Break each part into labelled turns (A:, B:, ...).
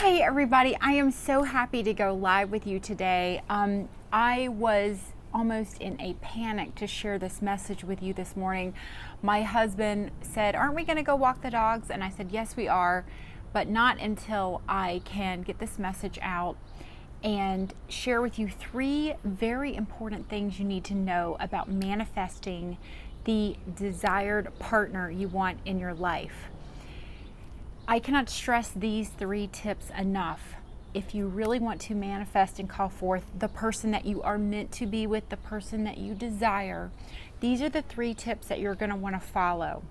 A: Hey everybody, I am so happy to go live with you today. I was almost in a panic to share this message with you this morning. My husband said, aren't we going to go walk the dogs? And I said, yes we are, but not until I can get this message out and share with you 3 very important things you need to know about manifesting the desired partner you want in your life. I cannot stress these 3 tips enough. If you really want to manifest and call forth the person that you are meant to be with, the person that you desire, these are the 3 tips that you're going to want to follow.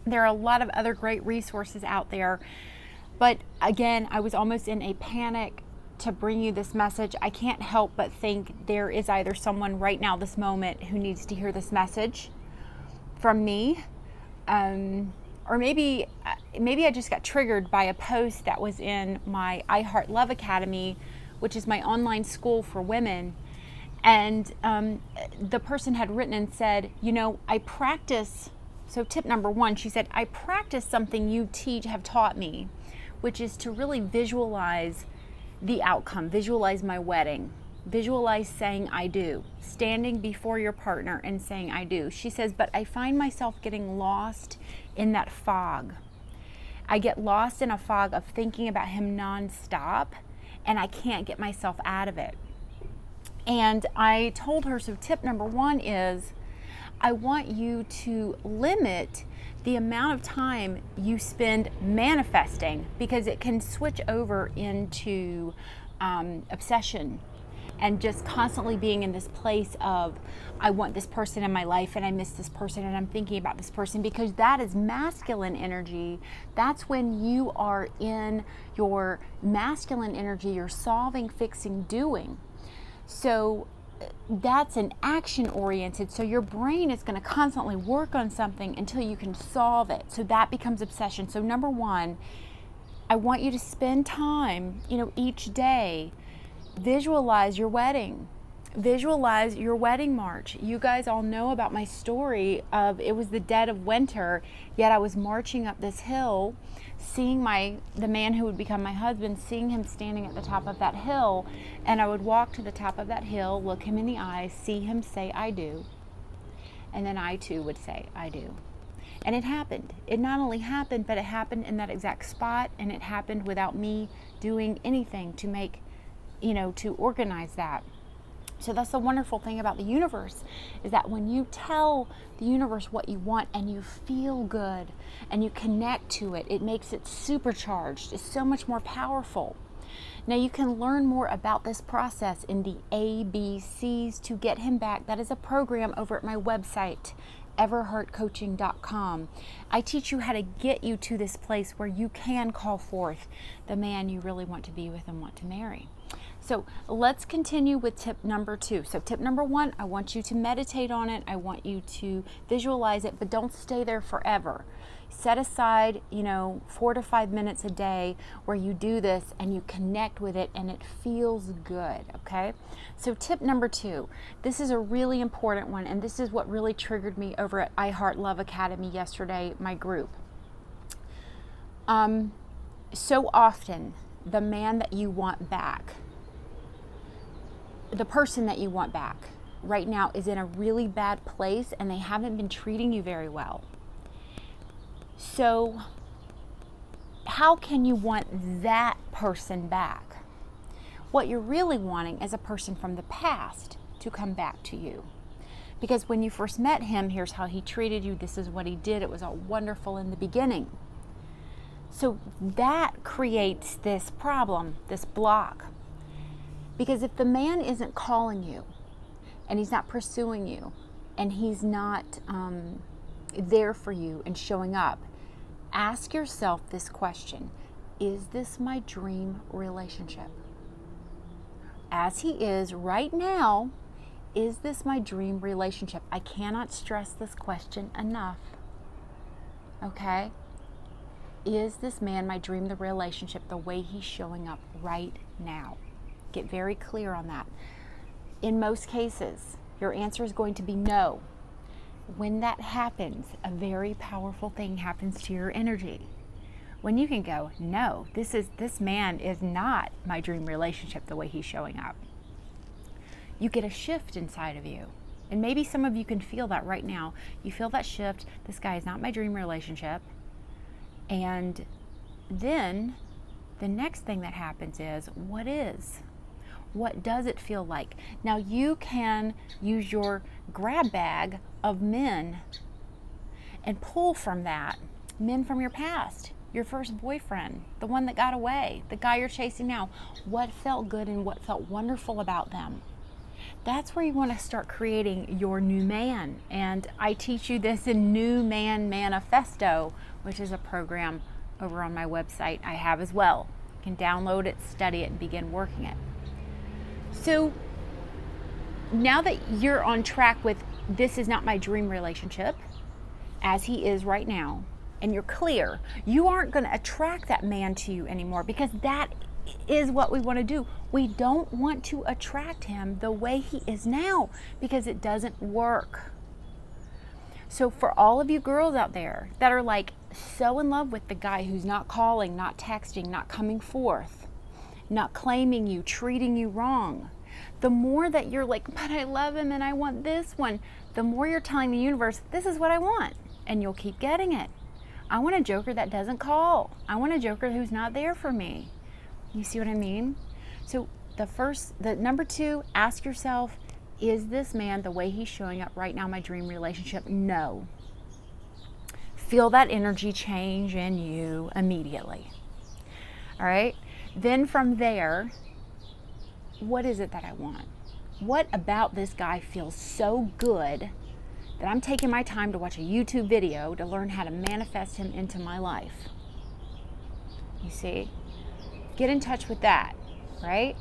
A: There are a lot of other great resources out there, but again, I was almost in a panic to bring you this message. I can't help but think there is either someone right now, this moment, who needs to hear this message from me, or maybe I just got triggered by a post that was in my I Heart Love Academy, which is my online school for women. And the person had written and said, I practice, so tip number 1, she said, I practice something you have taught me, which is to really visualize the outcome, visualize my wedding. Visualize saying I do, standing before your partner and saying I do. She says, but I find myself getting lost in that fog. I get lost in a fog of thinking about him nonstop, and I can't get myself out of it. And I told her, so tip number 1 is, I want you to limit the amount of time you spend manifesting, because it can switch over into obsession. And just constantly being in this place of, I want this person in my life and I miss this person and I'm thinking about this person, because that is masculine energy. That's when you are in your masculine energy, you're solving, fixing, doing. So that's an action oriented. So your brain is going to constantly work on something until you can solve it. So that becomes obsession. So number 1, I want you to spend time, each day. Visualize your wedding. Visualize your wedding march. You guys all know about my story of, it was the dead of winter, yet I was marching up this hill, seeing the man who would become my husband, seeing him standing at the top of that hill, and I would walk to the top of that hill, look him in the eyes, see him say I do, and then I too would say I do. And it happened. It not only happened, but it happened in that exact spot, and it happened without me doing anything to make to organize that. So that's the wonderful thing about the universe, is that when you tell the universe what you want and you feel good and you connect to it, it makes it supercharged. It's so much more powerful. Now you can learn more about this process in the ABCs to Get Him Back. That is a program over at my website, everheartcoaching.com. I teach you how to get you to this place where you can call forth the man you really want to be with and want to marry. So let's continue with tip number 2. So tip number 1, I want you to meditate on it. I want you to visualize it, but don't stay there forever. Set aside, 4 to 5 minutes a day where you do this and you connect with it and it feels good, okay? So tip number 2, this is a really important one, and this is what really triggered me over at I Heart Love Academy yesterday, my group. So often, the man that you want back, the person that you want back right now is in a really bad place and they haven't been treating you very well. So how can you want that person back? What you're really wanting is a person from the past to come back to you. Because when you first met him, here's how he treated you, this is what he did, it was all wonderful in the beginning. So that creates this problem, this block. Because if the man isn't calling you, and he's not pursuing you, and he's not there for you and showing up, ask yourself this question: is this my dream relationship? As he is right now, is this my dream relationship? I cannot stress this question enough. Okay? Is this man my dream relationship the way he's showing up right now? Get very clear on that. In most cases, your answer is going to be no. When that happens, a very powerful thing happens to your energy. when you can go, no, this man is not my dream relationship the way he's showing up. You get a shift inside of you. And maybe some of you can feel that right now. You feel that shift. This guy is not my dream relationship. And then the next thing that happens is, what is? What does it feel like? Now you can use your grab bag of men and pull from that men from your past, your first boyfriend, the one that got away, the guy you're chasing now. What felt good and what felt wonderful about them? That's where you want to start creating your new man. And I teach you this in New Man Manifesto, which is a program over on my website I have as well. You can download it, study it, and begin working it. So now that you're on track with this is not my dream relationship, as he is right now, and you're clear, you aren't going to attract that man to you anymore, because that is what we want to do. We don't want to attract him the way he is now, because it doesn't work. So for all of you girls out there that are like so in love with the guy who's not calling, not texting, not coming forth, not claiming you, treating you wrong, the more that you're like, but I love him and I want this one, the more you're telling the universe, this is what I want, and you'll keep getting it. I want a joker that doesn't call. I want a joker who's not there for me. You see what I mean? So the number 2, ask yourself, is this man the way he's showing up right now my dream relationship? No. Feel that energy change in you immediately. All right? Then from there, what is it that I want? What about this guy feels so good that I'm taking my time to watch a YouTube video to learn how to manifest him into my life? You see? Get in touch with that, right?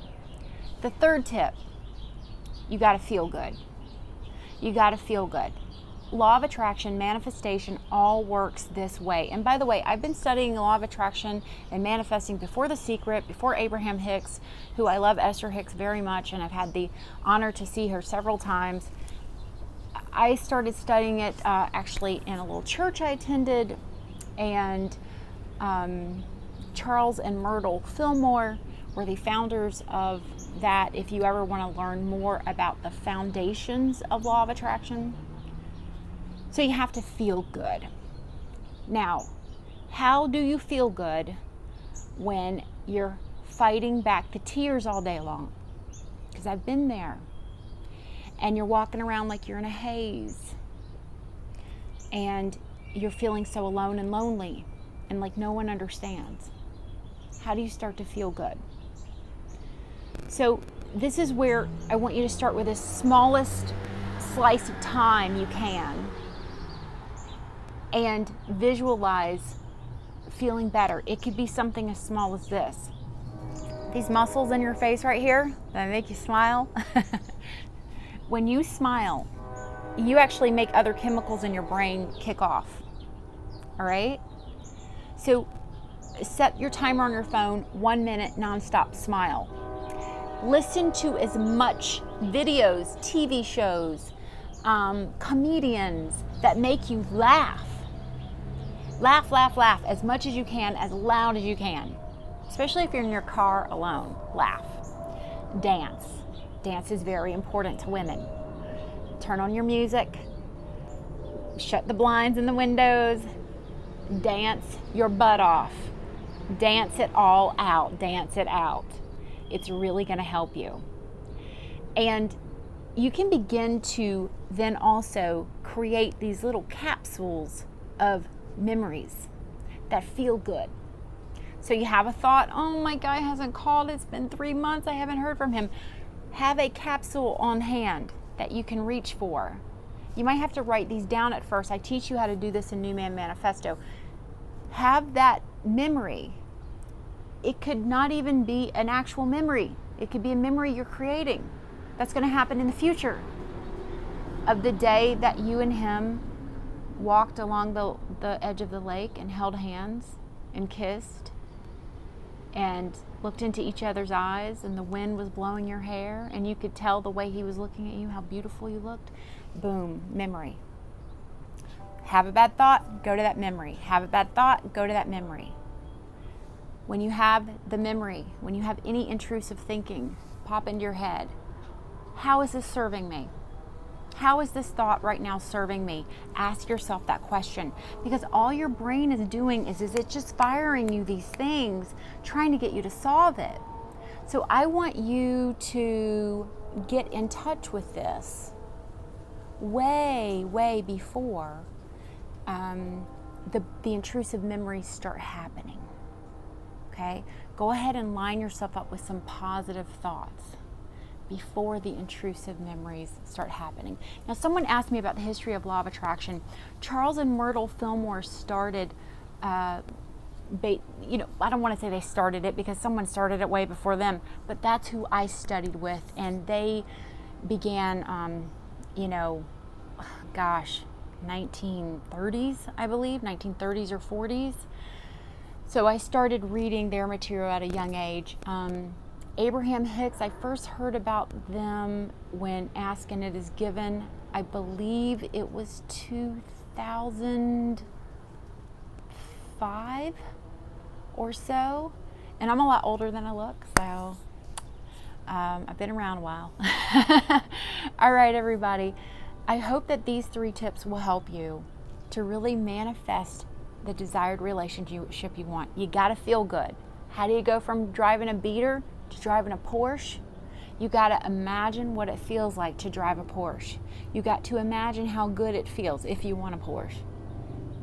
A: The third tip, you got to feel good. You got to feel good. Law of attraction, manifestation, all works this way. And by the way, I've been studying the law of attraction and manifesting before The Secret, before Abraham Hicks, who I love Esther Hicks very much, and I've had the honor to see her several times. I started studying it actually in a little church I attended, and Charles and Myrtle Fillmore were the founders of that. If you ever want to learn more about the foundations of law of attraction. So you have to feel good. Now, how do you feel good when you're fighting back the tears all day long? Because I've been there. And you're walking around like you're in a haze. And you're feeling so alone and lonely. And like no one understands. How do you start to feel good? So this is where I want you to start with the smallest slice of time you can. And visualize feeling better. It could be something as small as this. These muscles in your face right here that make you smile. When you smile, you actually make other chemicals in your brain kick off. All right? So set your timer on your phone, 1 minute nonstop smile. Listen to as much videos, TV shows, comedians that make you laugh. Laugh, laugh, laugh as much as you can, as loud as you can. Especially if you're in your car alone. Laugh. Dance. Dance is very important to women. Turn on your music. Shut the blinds and the windows. Dance your butt off. Dance it all out. Dance it out. It's really going to help you. And you can begin to then also create these little capsules of memories that feel good. So you have a thought, oh, my guy hasn't called. It's been 3 months. I haven't heard from him. Have a capsule on hand that you can reach for. You might have to write these down at first. I teach you how to do this in New Man Manifesto. Have that memory. It could not even be an actual memory. It could be a memory you're creating. That's going to happen in the future. Of the day that you and him walked along the edge of the lake and held hands and kissed and looked into each other's eyes, and the wind was blowing your hair and you could tell the way he was looking at you how beautiful you looked. Boom, memory. Have a bad thought, go to that memory. Have a bad thought, go to that memory. when you have the memory, when you have any intrusive thinking pop into your head, how is this serving me? How is this thought right now serving me? Ask yourself that question, because all your brain is doing is it's just firing you these things, trying to get you to solve it. So I want you to get in touch with this way before the intrusive memories start happening. Okay? Go ahead and line yourself up with some positive thoughts before the intrusive memories start happening. Now, someone asked me about the history of law of attraction. Charles and Myrtle Fillmore started, I don't want to say they started it because someone started it way before them, but that's who I studied with, and they began, 1930s, I believe, 1930s or 40s. So I started reading their material at a young age. Abraham Hicks, I first heard about them when Ask and It Is Given. I believe it was 2005 or so. And I'm a lot older than I look, so I've been around a while. All right, everybody. I hope that these 3 tips will help you to really manifest the desired relationship you want. You got to feel good. How do you go from driving a beater to driving a Porsche? You got to imagine what it feels like to drive a Porsche. You got to imagine how good it feels if you want a Porsche.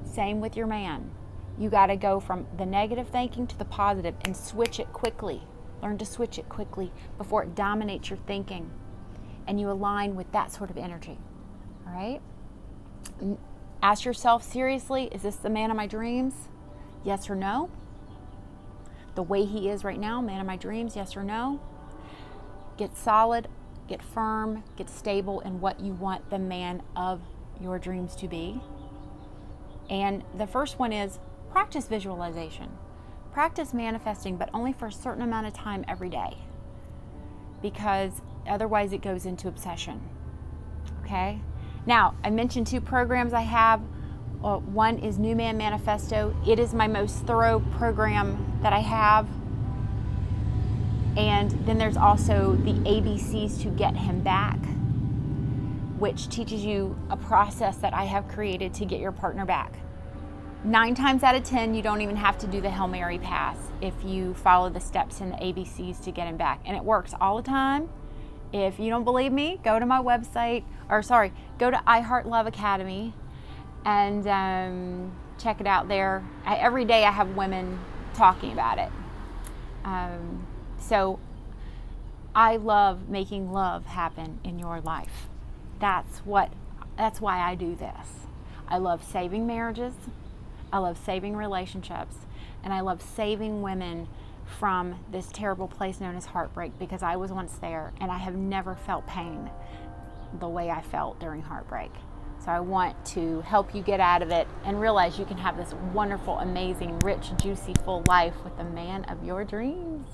A: Same with your man. You got to go from the negative thinking to the positive and switch it quickly. Learn to switch it quickly before it dominates your thinking, and you align with that sort of energy. All right? Ask yourself seriously, is this the man of my dreams? Yes or no? The way he is right now, man of my dreams, yes or no? Get solid, get firm, get stable in what you want the man of your dreams to be. And the first one is practice visualization. Practice manifesting, but only for a certain amount of time every day, because otherwise it goes into obsession. Okay? Now, I mentioned 2 programs I have. One is New Man Manifesto. It is my most thorough program that I have. And then there's also the ABCs to Get Him Back, which teaches you a process that I have created to get your partner back. 9 times out of 10, you don't even have to do the Hail Mary pass if you follow the steps in the ABCs to get him back. And it works all the time. If you don't believe me, go to my website, go to iHeart Love Academy and check it out there. Every day I have women talking about it. So I love making love happen in your life. That's why I do this. I love saving marriages. I love saving relationships, and I love saving women from this terrible place known as heartbreak, because I was once there and I have never felt pain the way I felt during heartbreak. So I want to help you get out of it and realize you can have this wonderful, amazing, rich, juicy, full life with the man of your dreams.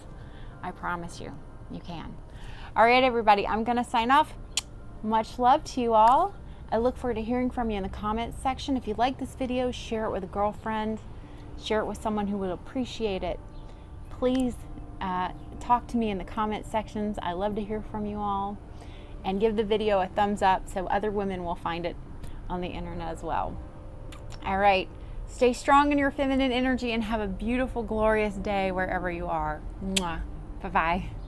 A: I promise you, you can. All right, everybody, I'm going to sign off. Much love to you all. I look forward to hearing from you in the comments section. If you like this video, share it with a girlfriend. Share it with someone who will appreciate it. Please talk to me in the comment sections. I love to hear from you all. And give the video a thumbs up so other women will find it on the internet as well. All right. Stay strong in your feminine energy and have a beautiful, glorious day wherever you are. Mwah. Bye-bye.